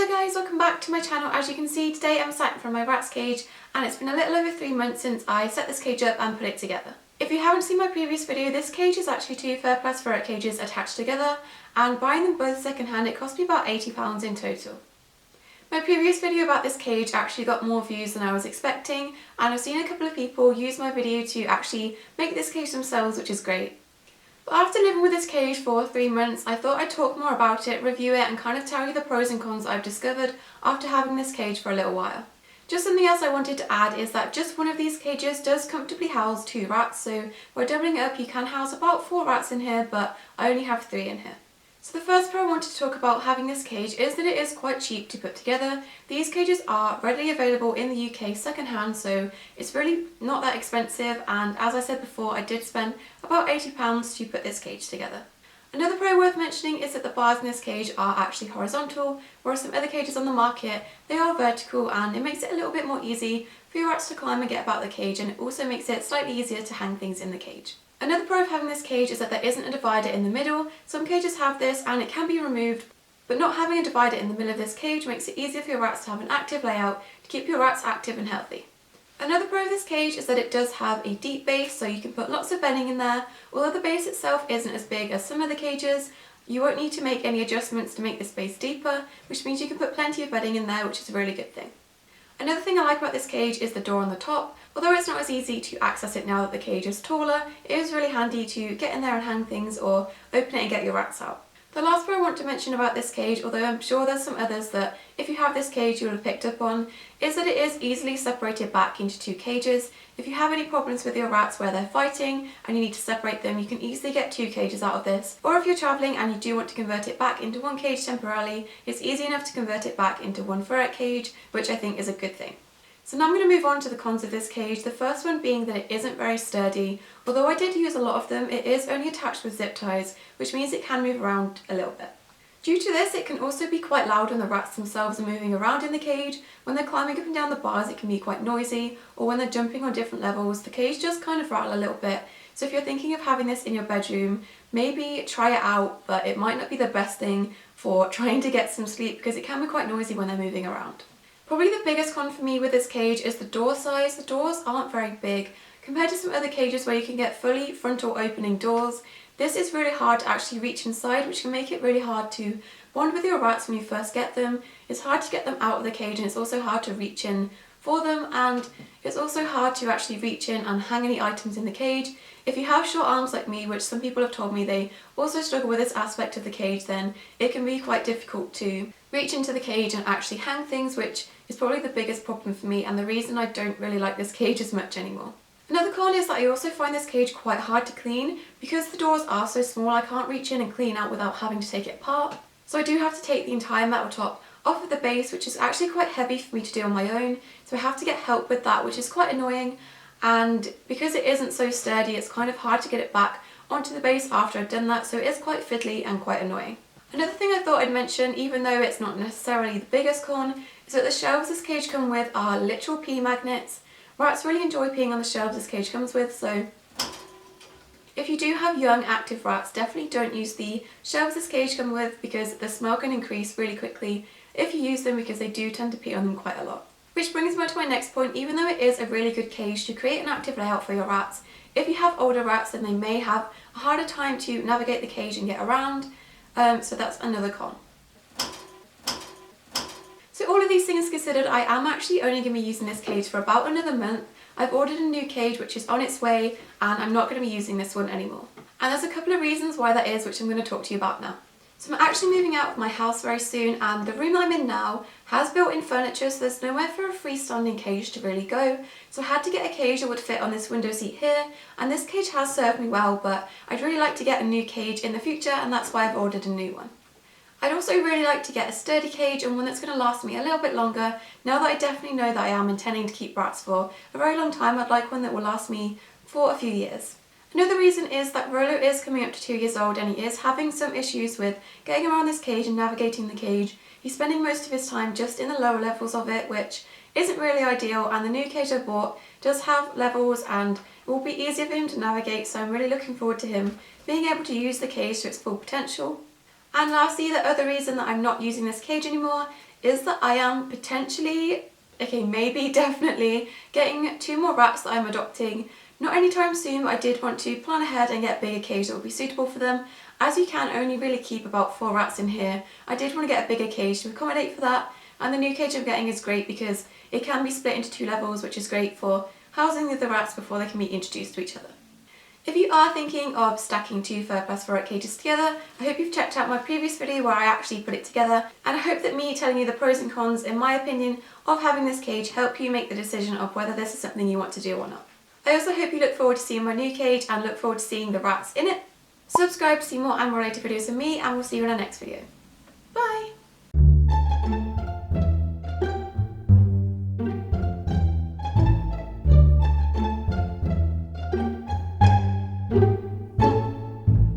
Hello guys, welcome back to my channel. As you can see, today I'm sat in front of my rat's cage and it's been a little over 3 months since I set this cage up and put it together. If you haven't seen my previous video, this cage is actually two Ferplast Furat cages attached together, and buying them both second hand it cost me about £80 in total. My previous video about this cage actually got more views than I was expecting, and I've seen a couple of people use my video to actually make this cage themselves, which is great. But after living with this cage for 3 months, I thought I'd talk more about it, review it and kind of tell you the pros and cons I've discovered after having this cage for a little while. Just something else I wanted to add is that just one of these cages does comfortably house 2 rats, so by doubling it up you can house about 4 rats in here, but I only have 3 in here. So the first pro I wanted to talk about having this cage is that it is quite cheap to put together. These cages are readily available in the UK second hand, so it's really not that expensive, and as I said before, I did spend about £80 to put this cage together. Another pro worth mentioning is that the bars in this cage are actually horizontal, whereas some other cages on the market, they are vertical, and it makes it a little bit more easy for your rats to climb and get about the cage, and it also makes it slightly easier to hang things in the cage. Another pro of having this cage is that there isn't a divider in the middle. Some cages have this and it can be removed, but not having a divider in the middle of this cage makes it easier for your rats to have an active layout to keep your rats active and healthy. Another pro of this cage is that it does have a deep base, so you can put lots of bedding in there. Although the base itself isn't as big as some other cages, you won't need to make any adjustments to make this base deeper, which means you can put plenty of bedding in there, which is a really good thing. Another thing I like about this cage is the door on the top. Although it's not as easy to access it now that the cage is taller, it is really handy to get in there and hang things or open it and get your rats out. The last pro I want to mention about this cage, although I'm sure there's some others that if you have this cage you would have picked up on, is that it is easily separated back into 2 cages. If you have any problems with your rats where they're fighting and you need to separate them, you can easily get 2 cages out of this. Or if you're travelling and you do want to convert it back into 1 cage temporarily, it's easy enough to convert it back into 1 Furat cage, which I think is a good thing. So now I'm going to move on to the cons of this cage, the first one being that it isn't very sturdy. Although I did use a lot of them, it is only attached with zip ties, which means it can move around a little bit. Due to this, it can also be quite loud when the rats themselves are moving around in the cage. When they're climbing up and down the bars it can be quite noisy, or when they're jumping on different levels, the cage does kind of rattle a little bit. So if you're thinking of having this in your bedroom, maybe try it out, but it might not be the best thing for trying to get some sleep because it can be quite noisy when they're moving around. Probably the biggest con for me with this cage is the door size. The doors aren't very big. Compared to some other cages where you can get fully frontal opening doors, this is really hard to actually reach inside, which can make it really hard to bond with your rats when you first get them. It's hard to get them out of the cage, and it's also hard to reach in for them, and it's also hard to actually reach in and hang any items in the cage. If you have short arms like me, which some people have told me they also struggle with this aspect of the cage, then it can be quite difficult to reach into the cage and actually hang things, which is probably the biggest problem for me and the reason I don't really like this cage as much anymore. Another con is that I also find this cage quite hard to clean. Because the doors are so small, I can't reach in and clean out without having to take it apart. So I do have to take the entire metal top off of the base, which is actually quite heavy for me to do on my own. So I have to get help with that, which is quite annoying. And because it isn't so sturdy, it's kind of hard to get it back onto the base after I've done that, so it is quite fiddly and quite annoying. Another thing I thought I'd mention, even though it's not necessarily the biggest con, is that the shelves this cage comes with are literal pee magnets. Rats really enjoy peeing on the shelves this cage comes with, so if you do have young active rats, definitely don't use the shelves this cage comes with because the smell can increase really quickly if you use them, because they do tend to pee on them quite a lot. Which brings me to my next point. Even though it is a really good cage to create an active layout for your rats, if you have older rats then they may have a harder time to navigate the cage and get around, so that's another con. So all of these things considered, I am actually only going to be using this cage for about another month. I've ordered a new cage which is on its way, and I'm not going to be using this one anymore. And there's a couple of reasons why that is, which I'm going to talk to you about now. So I'm actually moving out of my house very soon, and the room I'm in now has built-in furniture, so there's nowhere for a freestanding cage to really go. So I had to get a cage that would fit on this window seat here, and this cage has served me well, but I'd really like to get a new cage in the future, and that's why I've ordered a new one. I'd also really like to get a sturdy cage and one that's going to last me a little bit longer. Now that I definitely know that I am intending to keep rats for a very long time, I'd like one that will last me for a few years. Another reason is that Rolo is coming up to 2 years old and he is having some issues with getting around this cage and navigating the cage. He's spending most of his time just in the lower levels of it, which isn't really ideal, and the new cage I bought does have levels and it will be easier for him to navigate, so I'm really looking forward to him being able to use the cage to its full potential. And lastly, the other reason that I'm not using this cage anymore is that I am potentially, okay, maybe definitely getting 2 more rats that I'm adopting. Not anytime soon, but I did want to plan ahead and get a bigger cage that would be suitable for them. As you can only really keep about 4 rats in here, I did want to get a bigger cage to accommodate for that, and the new cage I'm getting is great because it can be split into 2 levels, which is great for housing the other rats before they can be introduced to each other. If you are thinking of stacking 2 Ferplast Furat cages together, I hope you've checked out my previous video where I actually put it together, and I hope that me telling you the pros and cons, in my opinion, of having this cage help you make the decision of whether this is something you want to do or not. I also hope you look forward to seeing my new cage and look forward to seeing the rats in it. Subscribe to see more animal related videos from me, and we'll see you in our next video. Bye!